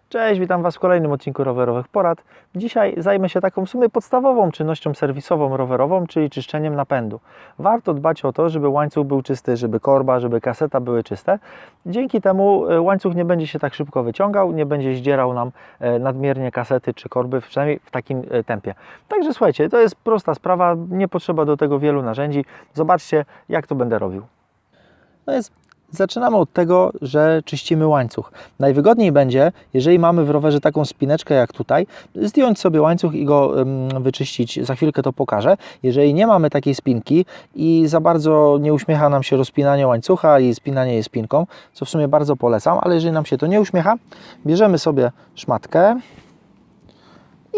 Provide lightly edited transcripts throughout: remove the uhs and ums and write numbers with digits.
Cześć, witam Was w kolejnym odcinku Rowerowych Porad. Dzisiaj zajmę się taką w sumie podstawową czynnością serwisową rowerową, czyli czyszczeniem napędu. Warto dbać o to, żeby łańcuch był czysty, żeby korba, żeby kaseta były czyste. Dzięki temu łańcuch nie będzie się tak szybko wyciągał, nie będzie zdzierał nam nadmiernie kasety czy korby, przynajmniej w takim tempie. Także słuchajcie, to jest prosta sprawa, nie potrzeba do tego wielu narzędzi. Zobaczcie, jak to będę robił. Zaczynamy od tego, że czyścimy łańcuch. Najwygodniej będzie, jeżeli mamy w rowerze taką spineczkę jak tutaj, zdjąć sobie łańcuch i go wyczyścić. Za chwilkę to pokażę. Jeżeli nie mamy takiej spinki i za bardzo nie uśmiecha nam się rozpinanie łańcucha i spinanie je spinką, co w sumie bardzo polecam, ale jeżeli nam się to nie uśmiecha, bierzemy sobie szmatkę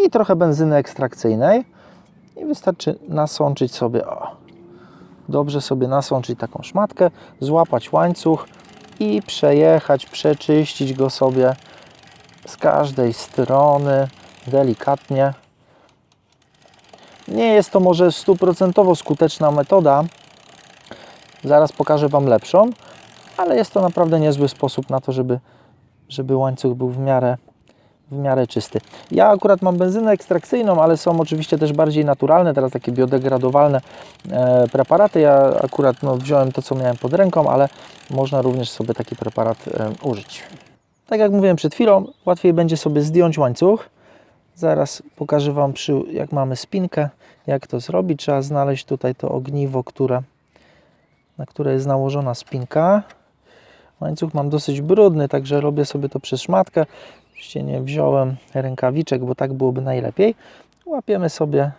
i trochę benzyny ekstrakcyjnej i wystarczy nasączyć sobie, dobrze sobie nasączyć taką szmatkę, złapać łańcuch i przejechać, przeczyścić go sobie z każdej strony delikatnie. Nie jest to może 100% skuteczna metoda, zaraz pokażę Wam lepszą, ale jest to naprawdę niezły sposób na to, żeby łańcuch był w miarę czysty. Ja akurat mam benzynę ekstrakcyjną, ale są oczywiście też bardziej naturalne, teraz takie biodegradowalne preparaty. Ja akurat wziąłem to, co miałem pod ręką, ale można również sobie taki preparat użyć. Tak jak mówiłem przed chwilą, łatwiej będzie sobie zdjąć łańcuch. Zaraz pokażę Wam, jak mamy spinkę, jak to zrobić. Trzeba znaleźć tutaj to ogniwo, na które jest nałożona spinka. Łańcuch mam dosyć brudny, także robię sobie to przez szmatkę. Oczywiście nie wziąłem rękawiczek, bo tak byłoby najlepiej. Łapiemy sobie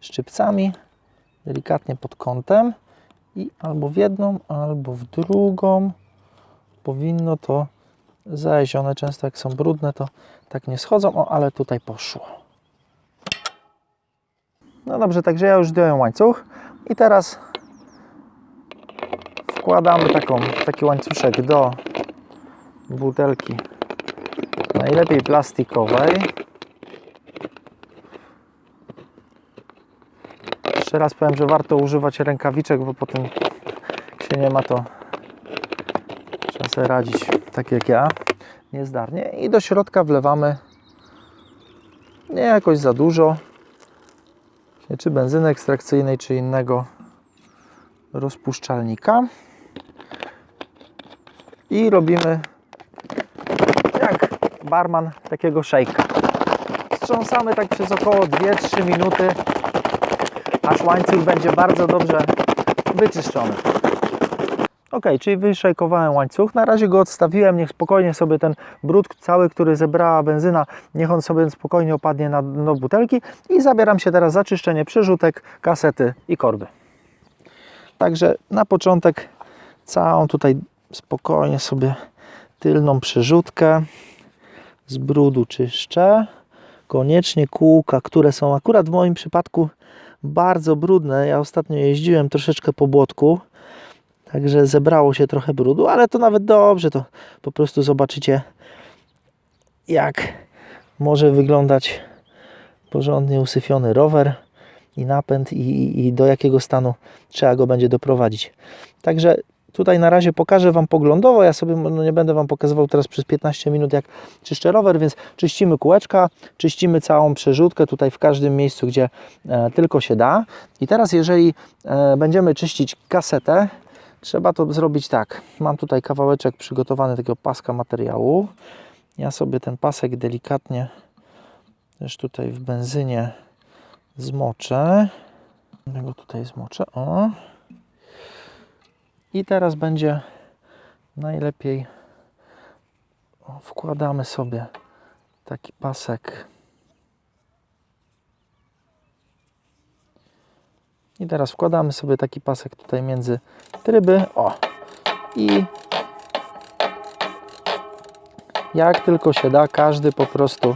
szczypcami, delikatnie pod kątem i albo w jedną, albo w drugą powinno to zejść. One często jak są brudne, to tak nie schodzą, ale tutaj poszło. No dobrze, także ja już zdjąłem łańcuch i teraz wkładamy taki łańcuszek do butelki, najlepiej plastikowej. Jeszcze raz powiem, że warto używać rękawiczek, bo potem jak się nie ma, to trzeba sobie radzić tak jak ja, niezdarnie. I do środka wlewamy nie jakoś za dużo, czy benzyny ekstrakcyjnej, czy innego rozpuszczalnika. I robimy jak barman takiego szejka. Wstrząsamy tak przez około 2-3 minuty, aż łańcuch będzie bardzo dobrze wyczyszczony. Ok, czyli wyszejkowałem łańcuch. Na razie go odstawiłem, niech spokojnie sobie ten brud cały, który zebrała benzyna, niech on sobie spokojnie opadnie na dno butelki i zabieram się teraz za czyszczenie przerzutek, kasety i korby. Także na początek całą tutaj spokojnie sobie tylną przerzutkę z brudu czyszczę. Koniecznie kółka, które są akurat w moim przypadku bardzo brudne. Ja ostatnio jeździłem troszeczkę po błotku, także zebrało się trochę brudu, ale to nawet dobrze, to po prostu zobaczycie, jak może wyglądać porządnie usyfiony rower i napęd i do jakiego stanu trzeba go będzie doprowadzić. Także tutaj na razie pokażę Wam poglądowo, ja sobie nie będę Wam pokazywał teraz przez 15 minut, jak czyszczę rower, więc czyścimy kółeczka, czyścimy całą przerzutkę tutaj w każdym miejscu, gdzie tylko się da. I teraz jeżeli będziemy czyścić kasetę, trzeba to zrobić tak. Mam tutaj kawałeczek przygotowany takiego paska materiału. Ja sobie ten pasek delikatnie też tutaj w benzynie zmoczę. Ja go tutaj zmoczę, o. I teraz będzie najlepiej, wkładamy sobie taki pasek. I teraz wkładamy sobie taki pasek tutaj między tryby. I jak tylko się da,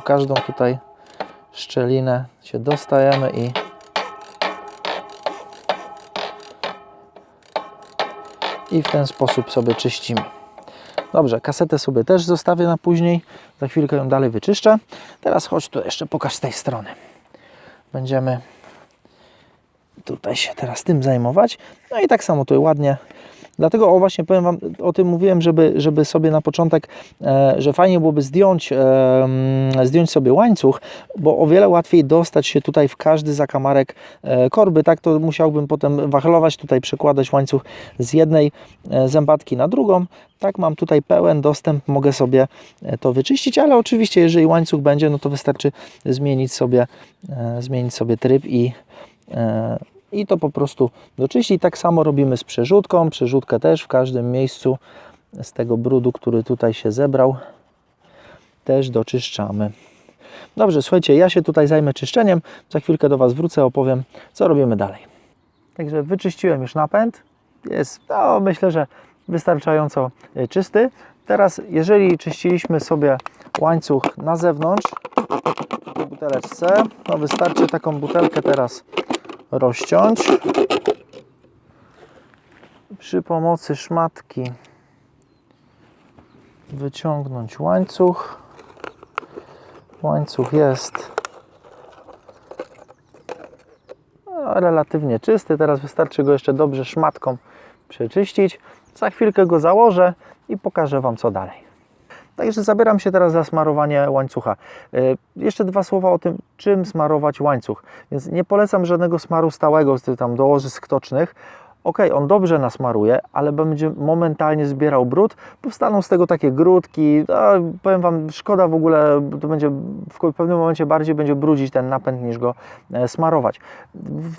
każdą tutaj szczelinę się dostajemy i w ten sposób sobie czyścimy. Dobrze, kasetę sobie też zostawię na później. Za chwilkę ją dalej wyczyszczę. Teraz chodź tu jeszcze pokaż z tej strony. Będziemy tutaj się teraz tym zajmować. No i tak samo tutaj ładnie Dlatego właśnie powiem Wam, o tym mówiłem, żeby sobie na początek, że fajnie byłoby zdjąć sobie łańcuch, bo o wiele łatwiej dostać się tutaj w każdy zakamarek korby. Tak to musiałbym potem wachlować, tutaj przekładać łańcuch z jednej zębatki na drugą. Tak, mam tutaj pełen dostęp, mogę sobie to wyczyścić, ale oczywiście jeżeli łańcuch będzie, no to wystarczy zmienić sobie tryb i to po prostu doczyścić. Tak samo robimy z przerzutką. Przerzutkę też w każdym miejscu z tego brudu, który tutaj się zebrał, też doczyszczamy. Dobrze, słuchajcie, ja się tutaj zajmę czyszczeniem. Za chwilkę do Was wrócę, opowiem, co robimy dalej. Także wyczyściłem już napęd. Jest, no, myślę, że wystarczająco czysty. Teraz, jeżeli czyściliśmy sobie łańcuch na zewnątrz w buteleczce, no wystarczy taką butelkę teraz rozciąć. Przy pomocy szmatki wyciągnąć łańcuch. Łańcuch jest relatywnie czysty. Teraz wystarczy go jeszcze dobrze szmatką przeczyścić. Za chwilkę go założę i pokażę Wam, co dalej. Także zabieram się teraz za smarowanie łańcucha. Jeszcze dwa słowa o tym, czym smarować łańcuch. Więc nie polecam żadnego smaru stałego, tam do łożysk tocznych. Ok, on dobrze nasmaruje, ale będzie momentalnie zbierał brud. Powstaną z tego takie grudki. Powiem Wam, szkoda w ogóle, to będzie w pewnym momencie bardziej będzie brudzić ten napęd niż go smarować.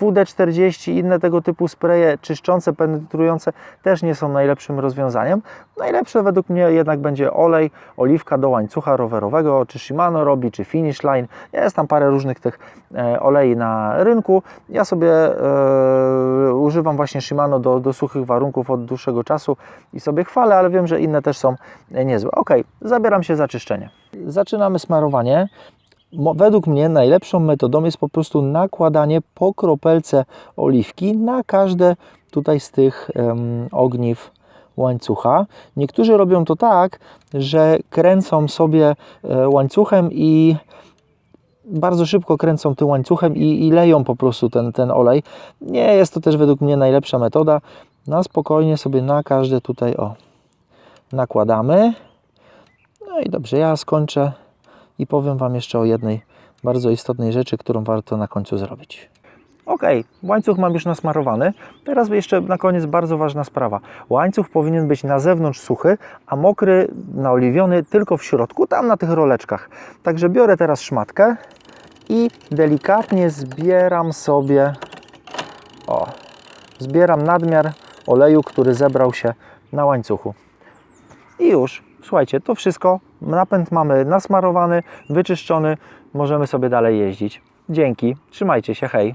WD-40 i inne tego typu spreje czyszczące, penetrujące też nie są najlepszym rozwiązaniem. Najlepsze według mnie jednak będzie olej, oliwka do łańcucha rowerowego, czy Shimano robi, czy Finish Line. Jest tam parę różnych tych olei na rynku. Ja sobie używam właśnie Shimano do suchych warunków od dłuższego czasu i sobie chwalę, ale wiem, że inne też są niezłe. Ok, zabieram się za czyszczenie. Zaczynamy smarowanie. Według mnie najlepszą metodą jest po prostu nakładanie po kropelce oliwki na każde tutaj z tych ogniw łańcucha. Niektórzy robią to tak, że kręcą sobie łańcuchem i bardzo szybko kręcą tym łańcuchem i leją po prostu ten olej. Nie jest to też według mnie najlepsza metoda. Na spokojnie sobie na każde tutaj nakładamy. No i dobrze, ja skończę i powiem Wam jeszcze o jednej bardzo istotnej rzeczy, którą warto na końcu zrobić. Ok, łańcuch mam już nasmarowany. Teraz jeszcze na koniec bardzo ważna sprawa. Łańcuch powinien być na zewnątrz suchy, a mokry, naoliwiony tylko w środku, tam na tych roleczkach. Także biorę teraz szmatkę i delikatnie zbieram sobie, zbieram nadmiar oleju, który zebrał się na łańcuchu. I już, słuchajcie, to wszystko. Napęd mamy nasmarowany, wyczyszczony. Możemy sobie dalej jeździć. Dzięki, trzymajcie się, hej.